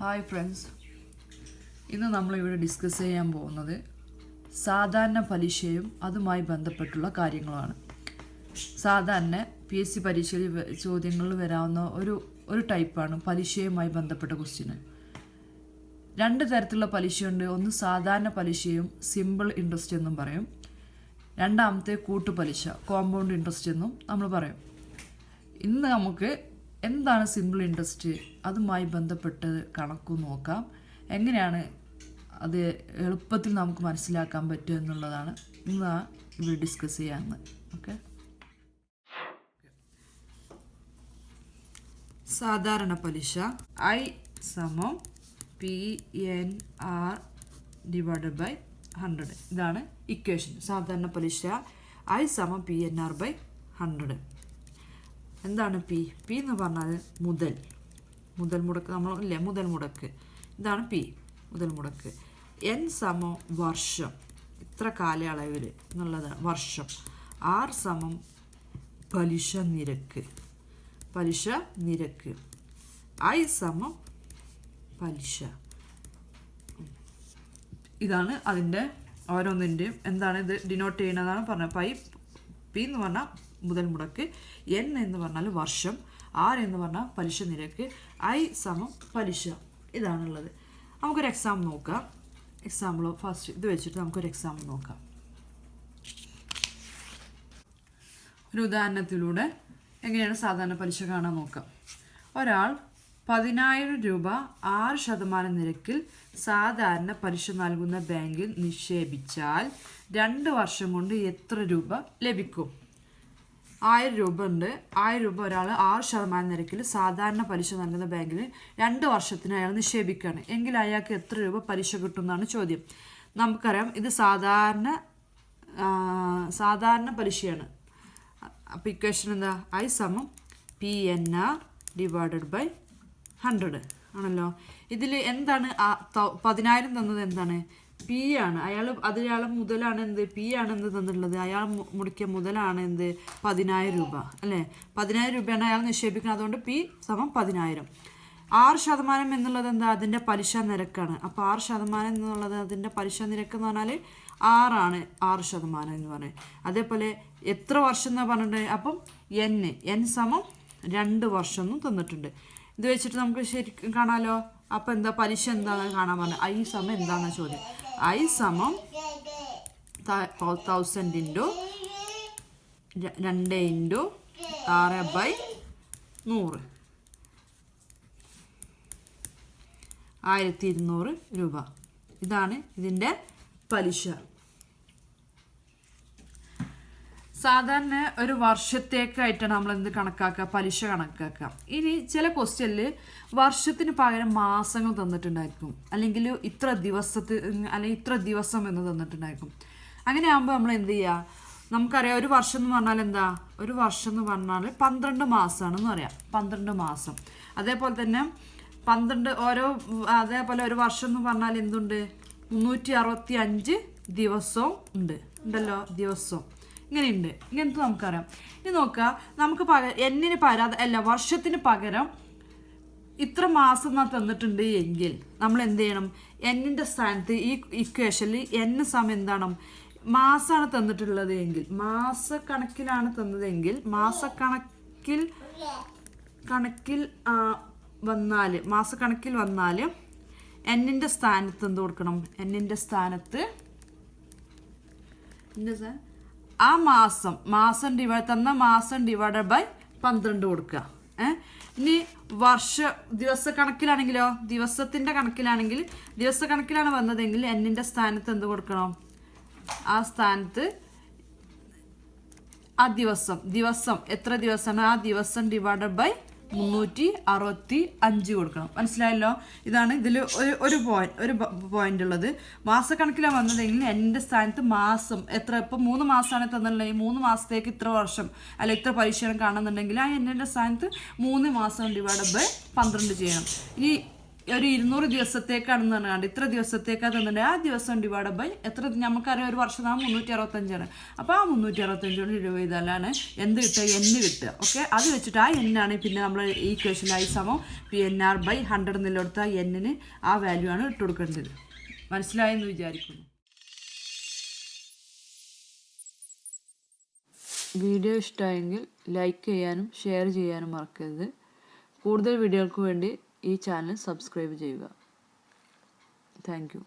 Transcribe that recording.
Hi friends, ഇന്ന് നമ്മളിവിടെ discuss ചെയ്യാൻ പോകുന്നത് സാധാരണ പലിശയും അതുമായി ബന്ധപ്പെട്ടുള്ള കാര്യങ്ങളാണ്. സാധാരണ PSC പരീക്ഷയിൽ ചോദ്യങ്ങളിൽ വരാവുന്ന ഒരു ടൈപ്പാണ് പലിശയുമായി ബന്ധപ്പെട്ട ക്വസ്റ്റ്യൻ. രണ്ട് തരത്തിലുള്ള പലിശയുണ്ട്. ഒന്ന് സാധാരണ പലിശയും സിമ്പിൾ ഇൻട്രസ്റ്റ് എന്നും പറയും. രണ്ടാമത്തെ കൂട്ടുപലിശ, കോമ്പൗണ്ട് ഇൻട്രസ്റ്റ് എന്നും നമ്മൾ പറയും. ഇന്ന് നമുക്ക് എന്താണ് സിമ്പിൾ ഇൻട്രസ്റ്റ്, അതുമായി ബന്ധപ്പെട്ട് കണക്ക് നോക്കാം. എങ്ങനെയാണ് അത് എളുപ്പത്തിൽ നമുക്ക് മനസ്സിലാക്കാൻ പറ്റുക എന്നുള്ളതാണ് ഇന്ന് ഇവിടെ ഡിസ്കസ് ചെയ്യാമെന്ന്. ഓക്കെ, സാധാരണ പലിശ I = PNR / 100. ഇതാണ് ഇക്വേഷൻ. സാധാരണ പലിശ I = PNR / 100. എന്താണ് പി എന്ന് പറഞ്ഞാൽ മുതൽ മുടക്ക്, നമ്മളില്ലേ മുതൽ മുടക്ക്, ഇതാണ് പി, മുതൽ മുടക്ക്. N = വർഷം, ഇത്ര കാലയളവിൽ എന്നുള്ളതാണ് വർഷം. R = പലിശ നിരക്ക്, I = പലിശ. ഇതാണ് അതിൻ്റെ ഓരോന്നിൻ്റെയും എന്താണ് ഇത് ഡിനോട്ട് ചെയ്യുന്നതാണ് പറഞ്ഞത്. പി എന്ന് പറഞ്ഞാൽ മുതൽ മുടക്ക്, N എന്ന് പറഞ്ഞാൽ വർഷം, R എന്ന് പറഞ്ഞാൽ പലിശ നിരക്ക്, I = പലിശ. ഇതാണുള്ളത്. നമുക്കൊരു എക്സാമ്പിൾ നോക്കാം. ഫസ്റ്റ് ഇത് വെച്ചിട്ട് നമുക്കൊരു എക്സാമ്പിൾ നോക്കാം. ഒരു ഉദാഹരണത്തിലൂടെ എങ്ങനെയാണ് സാധാരണ പലിശ കാണാൻ നോക്കാം. ഒരാൾ 10,000 രൂപ 6% നിരക്കിൽ സാധാരണ പലിശ നൽകുന്ന ബാങ്കിൽ നിക്ഷേപിച്ചാൽ 2 വർഷം കൊണ്ട് എത്ര രൂപ ലഭിക്കും? 1000 രൂപ ഉണ്ട്. 1000 രൂപ ഒരാൾ 6% നിരക്കിൽ സാധാരണ പലിശ നൽകുന്ന ബാങ്കിൽ 2 വർഷത്തിന് അയാൾ നിക്ഷേപിക്കുകയാണ് എങ്കിൽ അയാൾക്ക് എത്ര രൂപ പലിശ കിട്ടും എന്നാണ് ചോദ്യം. നമുക്കറിയാം ഇത് സാധാരണ പലിശയാണ്. അപ്പോൾ ഇക്വേഷൻ എന്താ? I = PNR / 100 ആണല്ലോ. ഇതിൽ എന്താണ് 10,000 തന്നത്? എന്താണ്? പി ആണ്. അയാളെ മുതലാണ് എന്ത്? പി ആണ് എന്ത് തന്നിട്ടുള്ളത്? അയാൾ മുടക്കിയ മുതലാണ് എന്ത്? 10,000 രൂപ അല്ലേ? 10,000 രൂപയാണ് അയാൾ നിക്ഷേപിക്കുന്നത്. അതുകൊണ്ട് പി = 10,000. 6% എന്നുള്ളത് എന്താ? അതിൻ്റെ പലിശ നിരക്കാണ്. അപ്പോൾ 6% എന്നുള്ളത് അതിൻ്റെ പലിശ നിരക്ക് എന്ന് പറഞ്ഞാൽ 6 6% എന്ന് പറയുന്നത്. അതേപോലെ എത്ര വർഷം എന്നാണ് പറഞ്ഞിട്ടുണ്ട്? അപ്പം N = 2 വർഷം എന്നും തന്നിട്ടുണ്ട്. ഇത് വെച്ചിട്ട് നമുക്ക് ശരിക്കും കാണാമല്ലോ. അപ്പോൾ എന്താ പലിശ എന്താണെന്ന് കാണാൻ പറഞ്ഞത്. I = എന്താണെന്ന് ചോദ്യം. I = 1,000 × 2 × 6/100, 1200 രൂപ. ഇതാണ് ഇതിൻ്റെ പലിശ. സാധാരണ ഒരു വർഷത്തേക്കായിട്ടാണ് നമ്മൾ എന്ത് കണക്കാക്കുക? പലിശ കണക്കാക്കുക. ഇനി ചില ക്വസ്റ്റ്യനിൽ വർഷത്തിന് പകരം മാസങ്ങൾ തന്നിട്ടുണ്ടായിരിക്കും, അല്ലെങ്കിൽ ഇത്ര ദിവസം എന്ന് തന്നിട്ടുണ്ടായിരിക്കും. അങ്ങനെ ആകുമ്പോൾ നമ്മൾ എന്ത് ചെയ്യുക? നമുക്കറിയാം ഒരു വർഷം എന്ന് പറഞ്ഞാൽ എന്താ? ഒരു വർഷം എന്ന് പറഞ്ഞാൽ 12 മാസമാണെന്ന് പറയാം. 12 മാസം. അതേപോലെ തന്നെ അതേപോലെ ഒരു വർഷം എന്ന് പറഞ്ഞാൽ എന്തുണ്ട്? 365 ദിവസവും ഉണ്ടല്ലോ, ദിവസവും ഇങ്ങനെയുണ്ട്. ഇങ്ങനത്തെ നമുക്കറിയാം. ഇനി നോക്കുക, നമുക്ക് എന്നിന് പകരം വർഷത്തിന് പകരം ഇത്ര മാസം തന്നിട്ടുണ്ട് എങ്കിൽ നമ്മൾ എന്ത് ചെയ്യണം? എന്നിൻ്റെ സ്ഥാനത്ത് ഈ ഇക്വേഷനിൽ N = എന്താണ്? മാസമാണ് തന്നിട്ടുള്ളത് എങ്കിൽ, മാസക്കണക്കിലാണ് തന്നതെങ്കിൽ മാസക്കണക്കിൽ വന്നാൽ എന്നിൻ്റെ സ്ഥാനത്ത് എന്ത് കൊടുക്കണം? എന്നിൻ്റെ സ്ഥാനത്ത് ആ മാസം തന്ന മാസം /12 കൊടുക്കുക. ഇനി ദിവസക്കണക്കിലാണെങ്കിലോ? ദിവസക്കണക്കിലാണ് വന്നതെങ്കിൽ എന്നിൻ്റെ സ്ഥാനത്ത് എന്ത് കൊടുക്കണം? ആ സ്ഥാനത്ത് ആ ദിവസം എത്ര ദിവസമാണ്? ആ ദിവസം /365 കൊടുക്കണം. മനസ്സിലായല്ലോ? ഇതാണ് ഇതിൽ ഒരു പോയിന്റ് ഉള്ളത്. മാസക്കണക്കിലാണ് വന്നതെങ്കിൽ എൻ്റെ സ്ഥാനത്ത് മാസം എത്ര? ഇപ്പം 3 മാസമാണ് തന്നിട്ടുണ്ടെങ്കിൽ 3 മാസത്തേക്ക് ഇത്ര വർഷം അല്ല ഇത്ര പലിശയാണ് കാണുന്നുണ്ടെങ്കിൽ ആ എൻ്റെ സ്ഥാനത്ത് 3 മാസം /12 ചെയ്യണം. ഇനി ഒരു 200 ദിവസത്തേക്കാണെന്ന് പറഞ്ഞാണ്ട് ഇത്ര ദിവസത്തേക്കാണ് തന്നിട്ടുണ്ട്. ആ ദിവസം ഡിവൈഡ് ബൈ എത്ര, നമുക്കറിയാം ഒരു വർഷം 365. അപ്പോൾ ആ 365 കൊണ്ട് ഡിവൈഡ് ചെയ്താലാണ് എന്ത് കിട്ടുക, n കിട്ടുക. ഓക്കെ, അത് വെച്ചിട്ട് ആ n ആണ് പിന്നെ നമ്മൾ ഈ ഇക്വേഷനിൽ i = PNR/100 എന്നുള്ളടത്ത് ആ n-ന് ആ വാല്യൂ ആണ് ഇട്ട് കൊടുക്കേണ്ടത്. മനസ്സിലായെന്ന് വിചാരിക്കുന്നു. വീഡിയോ ഇഷ്ടമായെങ്കിൽ ലൈക്ക് ചെയ്യാനും ഷെയർ ചെയ്യാനും മറക്കരുത്. കൂടുതൽ വീഡിയോകൾക്ക് വേണ്ടി ഈ ചാനൽ സബ്സ്ക്രൈബ് ചെയ്യുക. Thank you.